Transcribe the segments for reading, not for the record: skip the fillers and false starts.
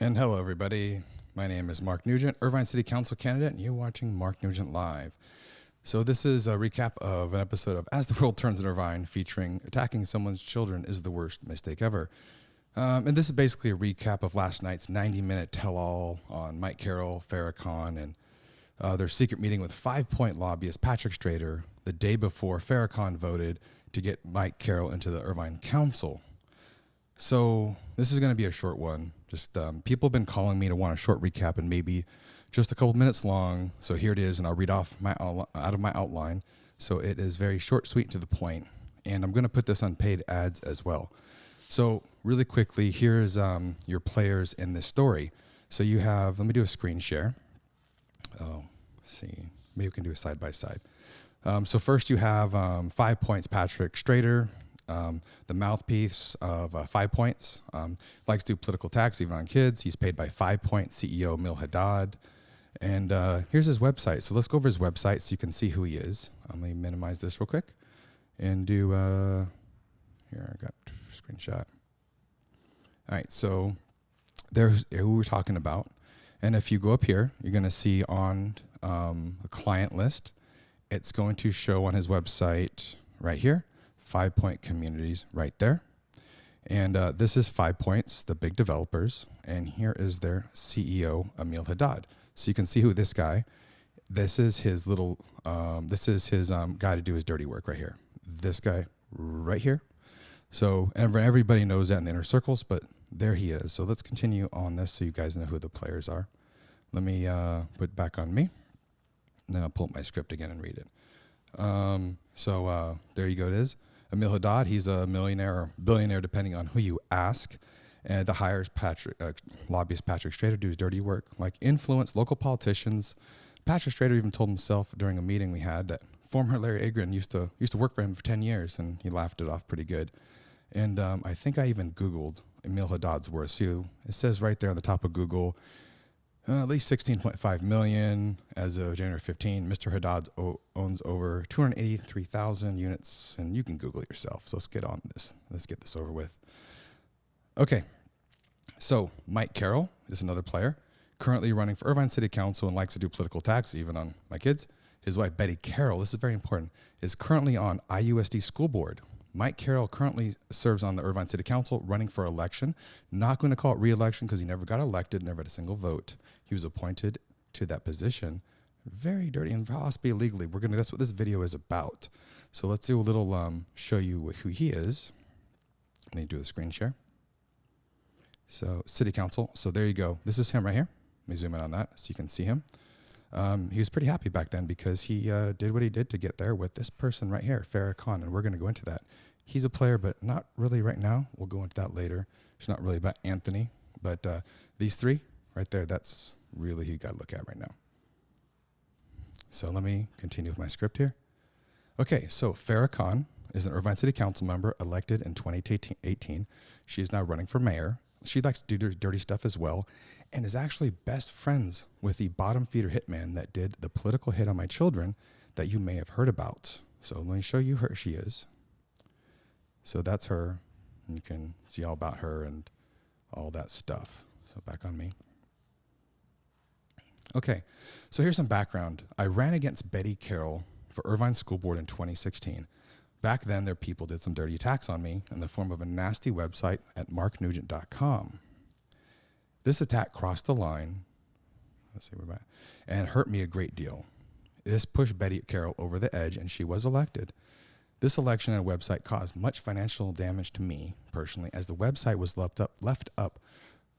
And hello, everybody. My name is Mark Nugent, Irvine City Council candidate, and you're watching Mark Nugent Live. So this is a recap of an episode of As the World Turns in Irvine, featuring attacking someone's children is the worst mistake ever. And this is basically a recap of last night's 90-minute tell-all on Mike Caroll, Farrakhan, and their secret meeting with 5 Point lobbyist Patrick Strader the day before Farrakhan voted to get Mike Caroll into the Irvine Council. So this is going to be a short one. Just people have been calling me to want a short recap and maybe just a couple minutes long. So here it is, and I'll read off out of my outline. So it is very short, sweet, and to the point. And I'm going to put this on paid ads as well. So really quickly, here's your players in this story. So you have, let me do a screen share. Oh, let's see, maybe we can do a side by side. So first you have 5 Points Patrick Strader. The mouthpiece of 5 Points, likes to do political attacks even on kids. He's paid by 5 Point CEO Emil Haddad. And here's his website. So let's go over his website so you can see who he is. Let me minimize this real quick and do, here I got a screenshot. All right, so there's who we're talking about. And if you go up here, you're gonna see on the client list, it's going to show on his website right here, 5 Point Communities right there. And this is 5 Points, the big developers. And here is their CEO, Emil Haddad. So you can see who this guy, this is his little, this is his guy to do his dirty work right here. This guy right here. So everybody knows that in the inner circles, but there he is. So let's continue on this so you guys know who the players are. Let me put back on me. And then I'll pull up my script again and read it. So there you go, it is. Emil Haddad, he's a millionaire or billionaire, depending on who you ask. And the hires lobbyist Patrick Strader to do his dirty work, like influence local politicians. Patrick Strader even told himself during a meeting we had that former Larry Agron used to work for him for 10 years, and he laughed it off pretty good. And I think I even Googled Emil Haddad's worth. So it says right there on the top of Google, at least 16.5 million as of January 15. Mr. Haddad owns over 283,000 units, and you can Google it yourself. So let's get on this. Let's get this over with. Okay, so Mike Caroll is another player, currently running for Irvine City Council and likes to do political attacks even on my kids. His wife, Betty Caroll, this is very important, is currently on IUSD School Board. Mike Caroll currently serves on the Irvine City Council, running for election. Not going to call it re-election because he never got elected, never had a single vote. He was appointed to that position. Very dirty and possibly illegally. That's what this video is about. So let's do a little show you who he is. Let me do the screen share. So City Council. So there you go. This is him right here. Let me zoom in on that so you can see him. He was pretty happy back then because he did what he did to get there with this person right here, Farrakhan, and we're going to go into that. He's a player, but not really right now. We'll go into that later. It's not really about Anthony, but these three right there, that's really who you got to look at right now. So let me continue with my script here. Okay, so Farrakhan is an Irvine City Council member elected in 2018. She is now running for mayor. She likes to do dirty stuff as well, and is actually best friends with the bottom feeder hitman that did the political hit on my children that you may have heard about. So let me show you who she is. So that's her. You can see all about her and all that stuff. So back on me. Okay, so here's some background. I ran against Betty Caroll for Irvine School Board in 2016. Back then, their people did some dirty attacks on me in the form of a nasty website at marknugent.com. This attack crossed the line, let's see, we're back, and hurt me a great deal. This pushed Betty Caroll over the edge, and she was elected. This election and website caused much financial damage to me personally, as the website was left up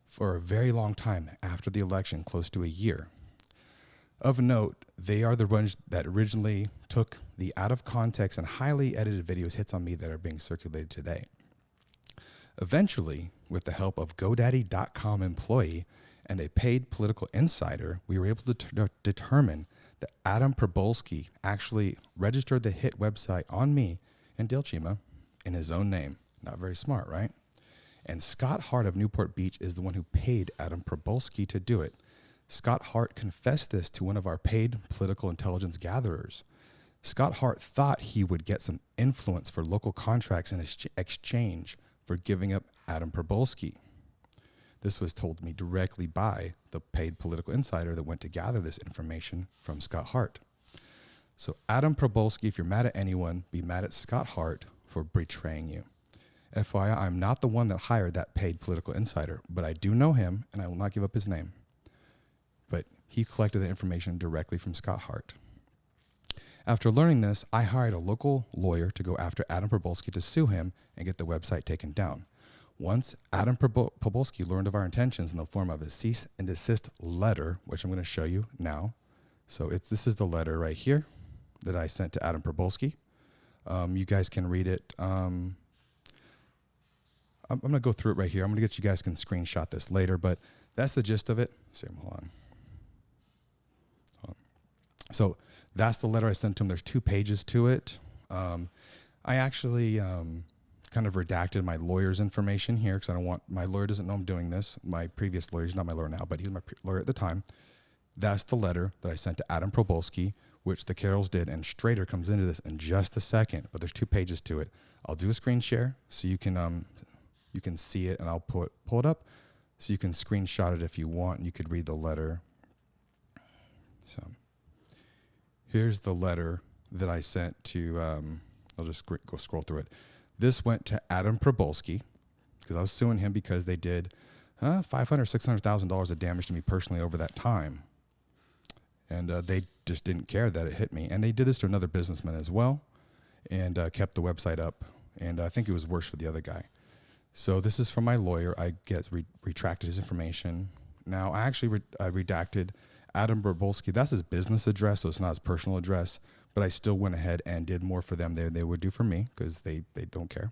for a very long time after the election, close to a year. Of note, they are the ones that originally took the out of context and highly edited videos hits on me that are being circulated today. Eventually, with the help of GoDaddy.com employee and a paid political insider, we were able to determine that Adam Probolski actually registered the hit website on me and Dale Chima in his own name. Not very smart, right? And Scott Hart of Newport Beach is the one who paid Adam Probolski to do it. Scott Hart confessed this to one of our paid political intelligence gatherers. Scott Hart thought he would get some influence for local contracts in exchange for giving up Adam Probolski. This was told me directly by the paid political insider that went to gather this information from Scott Hart. So Adam Probolski, if you're mad at anyone, be mad at Scott Hart for betraying you. FYI, I'm not the one that hired that paid political insider, but I do know him, and I will not give up his name. But he collected the information directly from Scott Hart. After learning this, I hired a local lawyer to go after Adam Probolski to sue him and get the website taken down. Once Adam Probolski learned of our intentions in the form of a cease and desist letter, which I'm going to show you now. So this is the letter right here that I sent to Adam Probolski. You guys can read it. I'm going to go through it right here. I'm going to get you guys can screenshot this later, but that's the gist of it. Hold on. So that's the letter I sent to him. There's 2 pages to it. I actually kind of redacted my lawyer's information here because I don't want, my lawyer doesn't know I'm doing this. My previous lawyer, he's not my lawyer now, but he's my lawyer at the time. That's the letter that I sent to Adam Probolski, which the Carrolls did, and Strader comes into this in just a second, but there's 2 pages to it. I'll do a screen share so you can see it, and I'll pull it up so you can screenshot it if you want, and you could read the letter. So here's the letter that I sent to, I'll just go scroll through it. This went to Adam Probolski because I was suing him because they did $500,000, $600,000 of damage to me personally over that time. And they just didn't care that it hit me. And they did this to another businessman as well and kept the website up. And I think it was worse for the other guy. So this is from my lawyer. I retracted his information. Now, I actually redacted Adam Probolski. That's his business address, so it's not his personal address. But I still went ahead and did more for them than they would do for me because they don't care.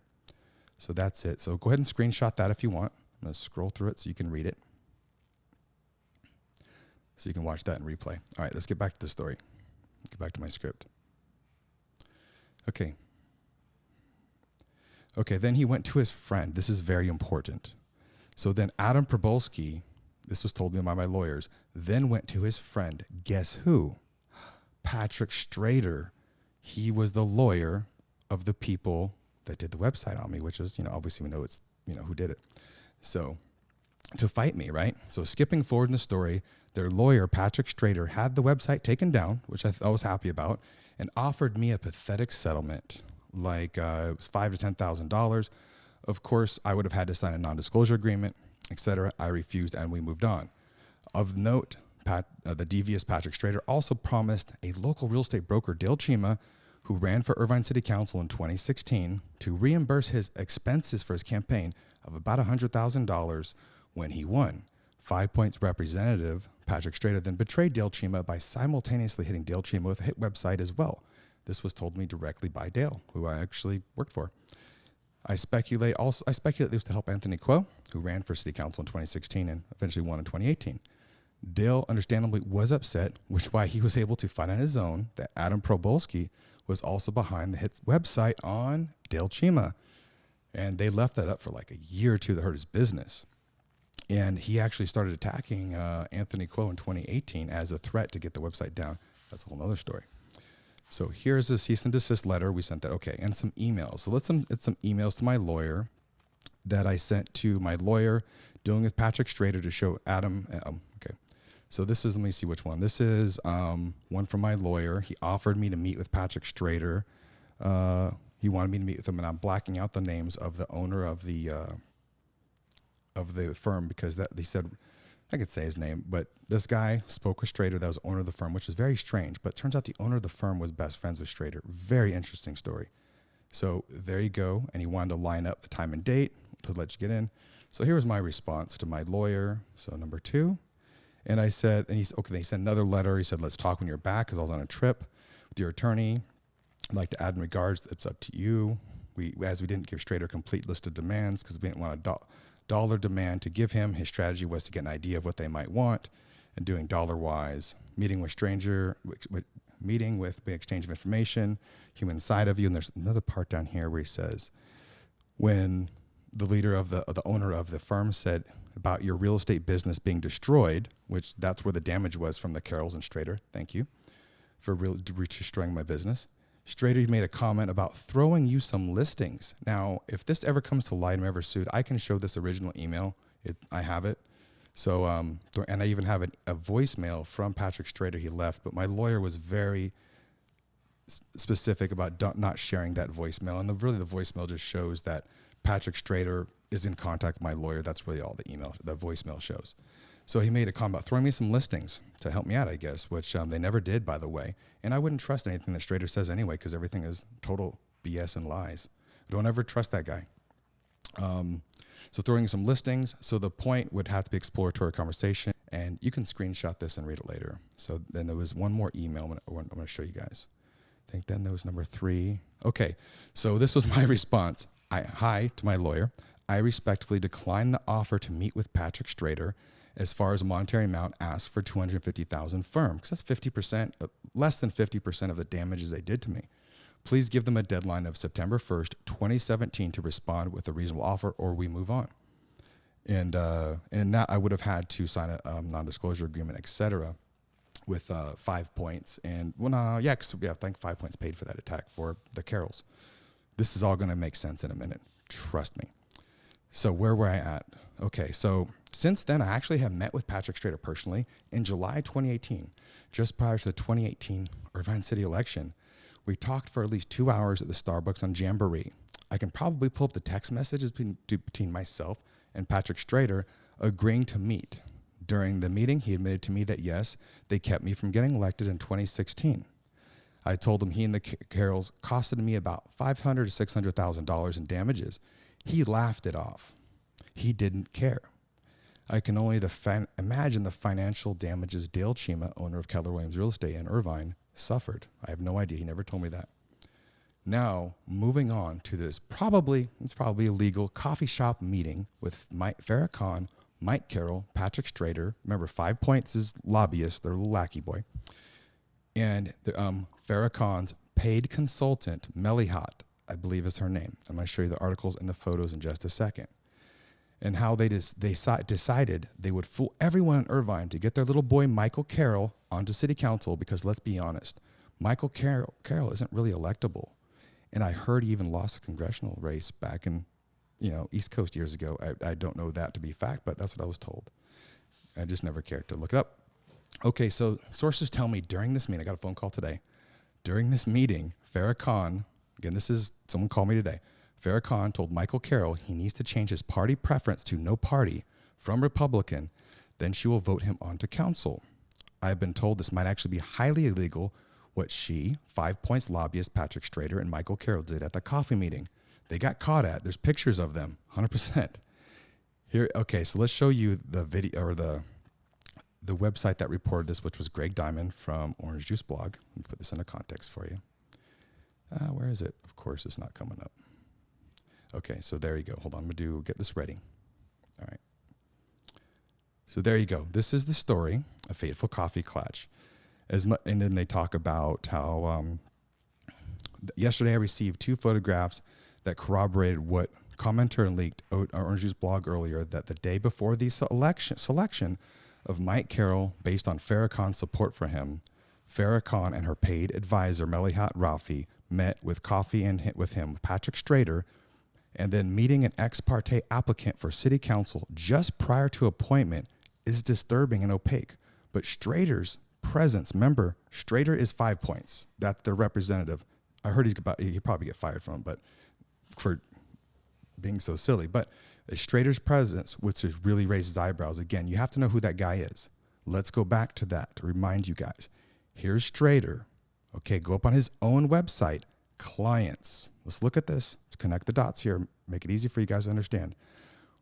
So that's it. So go ahead and screenshot that if you want. I'm going to scroll through it so you can read it. So you can watch that in replay. All right, let's get back to the story. Get back to my script. Okay. Okay, then he went to his friend. This is very important. So then Adam Probolski, this was told me by my lawyers, then went to his friend. Guess who? Patrick Strader. He was the lawyer of the people that did the website on me, which is, obviously we know it's, who did it. So to fight me, right? So skipping forward in the story, their lawyer, Patrick Strader, had the website taken down, which I was happy about, and offered me a pathetic settlement, like it was $5,000 to $10,000. Of course, I would have had to sign a non-disclosure agreement, etc. I refused, and we moved on. Of note, the devious Patrick Strader also promised a local real estate broker, Dale Chima, who ran for Irvine City Council in 2016, to reimburse his expenses for his campaign of about $100,000 when he won. 5 Points representative Patrick Strader then betrayed Dale Chima by simultaneously hitting Dale Chima with a hit website as well. This was told me directly by Dale, who I actually worked for. I speculate this was to help Anthony Quo, who ran for city council in 2016 and eventually won in 2018. Dale understandably was upset, which is why he was able to find on his own that Adam Probolski was also behind the hit website on Dale Chima. And they left that up for like a year or two that hurt his business. And he actually started attacking Anthony Quo in 2018 as a threat to get the website down. That's a whole other story. So here's a cease and desist letter. We sent that. Okay. And some emails. So it's some emails to my lawyer that I sent to my lawyer dealing with Patrick Strader to show Adam. Okay. So this is, let me see which one. This is one from my lawyer. He offered me to meet with Patrick Strader. He wanted me to meet with him, and I'm blacking out the names of the owner of the firm because they said, I could say his name, but this guy spoke with Strader, that was owner of the firm, which is very strange. But it turns out the owner of the firm was best friends with Strader. Very interesting story. So there you go. And he wanted to line up the time and date to let you get in. So here was my response to my lawyer. So number 2. And I said, and he sent another letter. He said, let's talk when you're back because I was on a trip with your attorney. I'd like to add in regards, it's up to you. As we didn't give Strader a complete list of demands because we didn't want a dollar demand to give him. His strategy was to get an idea of what they might want and doing dollar-wise. Meeting with big exchange of information, human side of you. And there's another part down here where he says, when the leader of the owner of the firm said about your real estate business being destroyed, which that's where the damage was from the Carrolls and Strader. Thank you for destroying my business. Strader made a comment about throwing you some listings. Now, if this ever comes to light and I'm ever sued, I can show this original email I have it. So, and I even have a voicemail from Patrick Strader he left, but my lawyer was very specific about not sharing that voicemail. And really the voicemail just shows that Patrick Strader is in contact with my lawyer. That's really all the voicemail shows. So he made a comment about throwing me some listings to help me out, I guess, which they never did, by the way. And I wouldn't trust anything that Strader says anyway, because everything is total BS and lies. Don't ever trust that guy. So throwing some listings. So the point would have to be exploratory conversation, and you can screenshot this and read it later. So then there was one more email I'm going to show you guys. I think then there was number 3. Okay, so this was my response. Hi to my lawyer. I respectfully decline the offer to meet with Patrick Strader as far as a monetary amount asked for $250,000 firm, because that's 50%, less than 50% of the damages they did to me. Please give them a deadline of September 1st, 2017 to respond with a reasonable offer, or we move on. And in that, I would have had to sign a non-disclosure agreement, etc., with 5 points. And I think 5 points paid for that attack for the Carolls. This is all going to make sense in a minute. Trust me. So where were I at? Okay, so since then, I actually have met with Patrick Strader personally in July 2018, just prior to the 2018 Irvine City election. We talked for at least 2 hours at the Starbucks on Jamboree. I can probably pull up the text messages between myself and Patrick Strader agreeing to meet. During the meeting, he admitted to me that yes, they kept me from getting elected in 2016. I told him he and the Carolls costed me about $500,000 to $600,000 in damages. He laughed it off. He didn't care. I can only imagine the financial damages Dale Chima, owner of Keller Williams Real Estate in Irvine, suffered. I have no idea. He never told me that. Now, moving on to this it's probably a legal coffee shop meeting with Farrah Khan, Mike Caroll, Patrick Strader. Remember, 5 points is lobbyist. They're a little lackey boy. And Farrah Khan's paid consultant, Melihat, I believe is her name. I'm going to show you the articles and the photos in just a second. And how they decided they would fool everyone in Irvine to get their little boy Michael Caroll onto city council, because let's be honest, Michael Caroll isn't really electable. And I heard he even lost a congressional race back in East Coast years ago. I don't know that to be fact, but that's what I was told. I just never cared to look it up. Okay, so sources tell me during this meeting, I got a phone call today. During this meeting, Farrah Khan, again, someone called me today. Farrah Khan told Michael Caroll he needs to change his party preference to no party from Republican, then she will vote him onto council. I've been told this might actually be highly illegal, what 5 points lobbyist Patrick Strader and Michael Caroll did at the coffee meeting. They got caught at. There's pictures of them, 100%. Here, okay, so let's show you the video, or the website that reported this, which was Greg Diamond from Orange Juice Blog. Let me put this into context for you. Where is it? Of course, it's not coming up. Okay, so there you go. Hold on, I'm going to get this ready. All right. So there you go. This is the story of Fateful Coffee Clutch. And then they talk about how yesterday I received 2 photographs that corroborated what commenter leaked Orange Juice Blog earlier, that the day before the selection of Mike Caroll, based on Farrah Khan's support for him, Farrah Khan and her paid advisor, Melihat Rafi, met with coffee and with Patrick Strader, and then meeting an ex parte applicant for city council just prior to appointment is disturbing and opaque. But Strader's presence, remember, Strader is 5 points. That's their representative. I heard he'd probably get fired from him, but for being so silly. But Strader's presence, which just really raises eyebrows. Again, you have to know who that guy is. Let's go back to that to remind you guys. Here's Strader. Okay, go up on his own website, clients. Let's look at this. Let's connect the dots here. Make it easy for you guys to understand.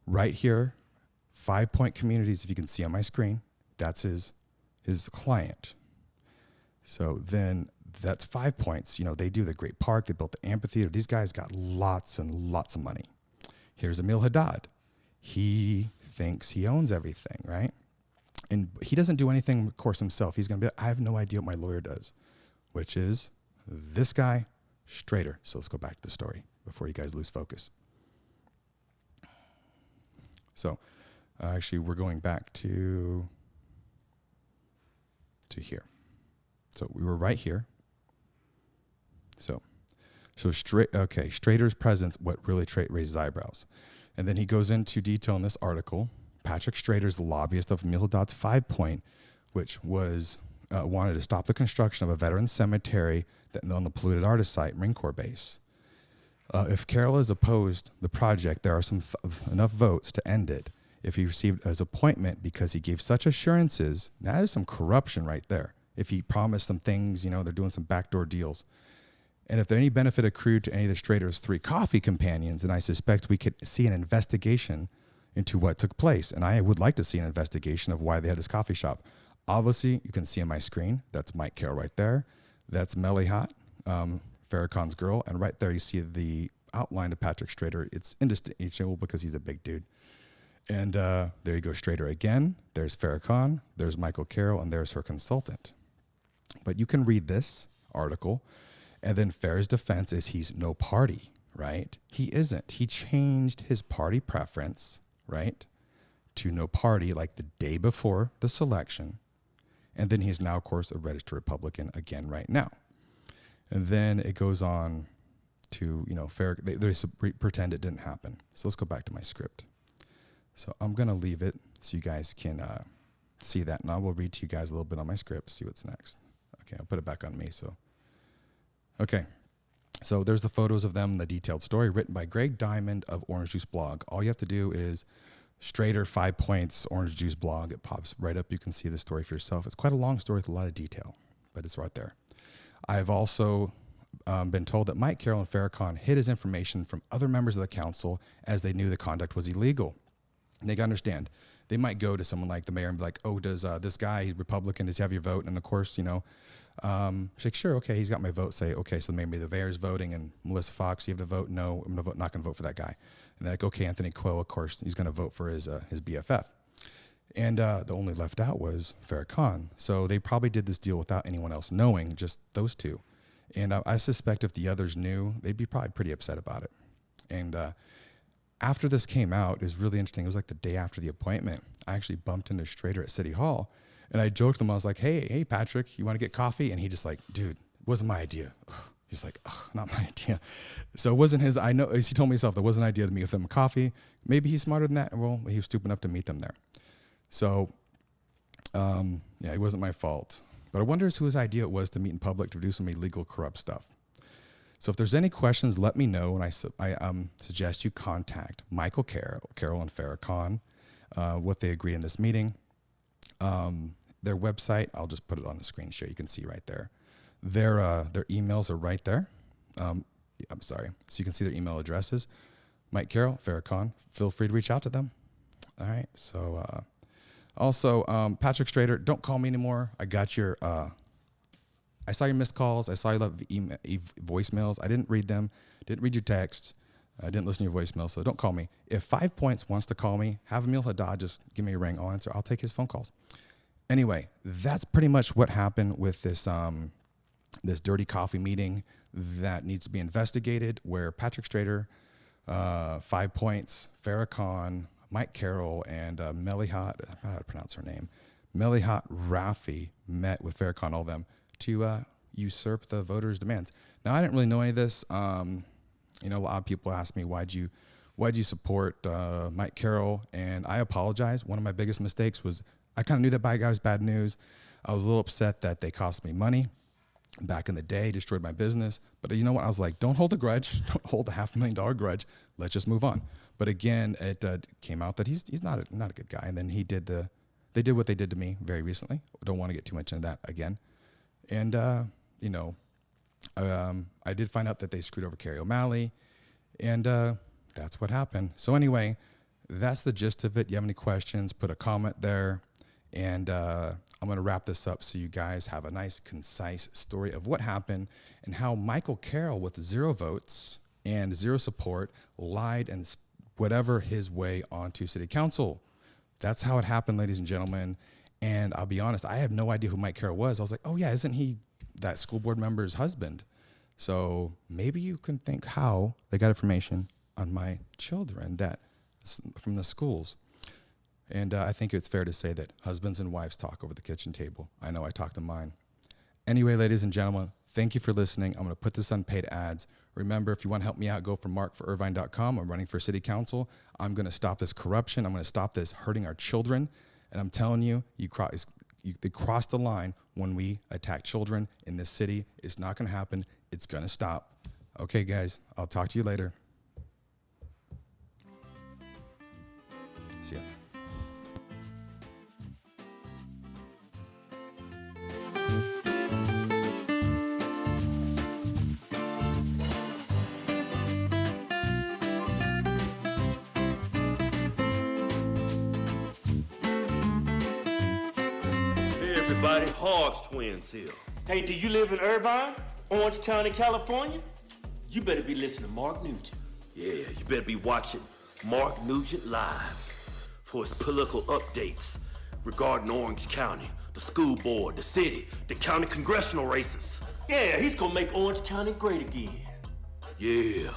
Right here, 5 point communities, if you can see on my screen, that's his client. So then that's 5 points. They do the great park. They built the amphitheater. These guys got lots and lots of money. Here's Emil Haddad. He thinks he owns everything, right? And he doesn't do anything, of course, himself. He's going to be, I have no idea what my lawyer does, which is this guy, Strader. So let's go back to the story before you guys lose focus. So actually, we're going back to here. So we were right here. So Strader's presence, what really raises eyebrows. And then he goes into detail in this article Patrick Strader's the lobbyist of Emil Haddad's 5-point, which was wanted to stop the construction of a veteran cemetery on the polluted artist site, Marine Corps base. If Caroll has opposed the project, there are enough votes to end it. If he received his appointment because he gave such assurances, that is some corruption right there. If he promised some things, they're doing some backdoor deals. And if there any benefit accrued to any of the Strader's 3 coffee companions, then I suspect we could see an investigation into what took place. And I would like to see an investigation of why they had this coffee shop. Obviously, you can see on my screen, that's Mike Caroll right there. That's Melihat, Farrakhan's girl. And right there, you see the outline of Patrick Strader. It's indistinguishable because he's a big dude. And there you go, Strader again. There's Farrakhan, there's Michael Caroll, and there's her consultant. But you can read this article. And then Farr's defense is he's no party, right? He isn't. He changed his party preference, right, to no party like the day before the selection. And then he's now, of course, a registered Republican again right now. And then it goes on to, Farr, they pretend it didn't happen. So let's go back to my script. So I'm going to leave it so you guys can see that. And I will read to you guys a little bit on my script, see what's next. Okay, I'll put it back on me, so. Okay, so there's the photos of them, the detailed story written by Greg Diamond of Orange Juice Blog. All you have to do is Strader 5 points Orange Juice Blog. It pops right up. You can see the story for yourself. It's quite a long story with a lot of detail, but it's right there. I've also been told that Mike Caroll and Farrakhan hid his information from other members of the council as they knew the conduct was illegal. And they can understand. They might go to someone like the mayor and be like, oh, does this guy, he's Republican, does he have your vote? And of course, she's like, sure, okay, he's got my vote. Say, okay, so maybe the mayor's voting and Melissa Fox, you have the vote? No, I'm not going to vote for that guy. And they're like, okay, Anthony Quo, of course, he's going to vote for his BFF. And the only left out was Farrakhan. So they probably did this deal without anyone else knowing, just those two. And I suspect if the others knew, they'd be probably pretty upset about it. And after this came out, it was really interesting. It was like the day after the appointment. I actually bumped into Strader at City Hall. And I joked with him. I was like, hey, Patrick, you want to get coffee? And he just like, dude, it wasn't my idea. He's like, not my idea. So it wasn't his, I know, as he told me himself, that wasn't an idea to meet with him coffee. Maybe he's smarter than that. Well, he was stupid enough to meet them there. So, yeah, it wasn't my fault. But I wonder whose idea it was to meet in public to do some illegal, corrupt stuff. So if there's any questions, let me know. And I suggest you contact Michael Caroll and Farrakhan, what they agreed in this meeting. Their website, I'll just put it on the screen share. You can see right there. Their emails are right there. I'm sorry. So you can see their email addresses. Mike Caroll, Farrakhan, feel free to reach out to them. All right. So also, Patrick Strader, don't call me anymore. I got your, I saw your missed calls. I saw you left voicemails. I didn't read them. Didn't read your texts. I didn't listen to your voicemail. So don't call me. If 5 Points wants to call me, have Emil Haddad just give me a ring. I'll answer. I'll take his phone calls. Anyway, that's pretty much what happened with this this dirty coffee meeting that needs to be investigated, where Patrick Strader, 5 Points, Farrakhan, Mike Caroll, and Melihat, I don't know how to pronounce her name, Melihat Rafi met with Farrakhan, all of them, to usurp the voters' demands. Now, I didn't really know any of this. A lot of people ask me, why'd you support Mike Caroll? And I apologize. One of my biggest mistakes was I kind of knew that guy was bad news. I was a little upset that they cost me money back in the day, destroyed my business. But you know what? I was like, don't hold a grudge. Don't hold a $500,000 grudge. Let's just move on. But again, it came out that he's not a good guy. And then they did what they did to me very recently. Don't want to get too much into that again. And, I did find out that they screwed over Carrie O'Malley. And that's what happened. So anyway, that's the gist of it. You have any questions, put a comment there. And I'm going to wrap this up so you guys have a nice, concise story of what happened and how Michael Caroll, with 0 votes and 0 support, lied and whatever his way onto city council. That's how it happened, ladies and gentlemen. And I'll be honest, I have no idea who Mike Caroll was. I was like, oh, yeah, isn't he that school board member's husband? So maybe you can think how they got information on my children from the schools. And I think it's fair to say that husbands and wives talk over the kitchen table. I know I talk to mine. Anyway, ladies and gentlemen, Thank you for listening. I'm going to put this on paid ads. Remember, if you want to help me out, go for markforirvine.com. I'm running for city council. I'm going to stop this corruption. I'm going to stop this hurting our children. And I'm telling you, they cross the line when we attack children in this city. It's not going to happen. It's going to stop. Okay, guys, I'll talk to you later. See ya. Everybody, Hogs Twins here. Hey, do you live in Irvine, Orange County, California? You better be listening to Mark Nugent. Yeah, you better be watching Mark Nugent live for his political updates regarding Orange County, the school board, the city, the county congressional races. Yeah, he's gonna make Orange County great again. Yeah.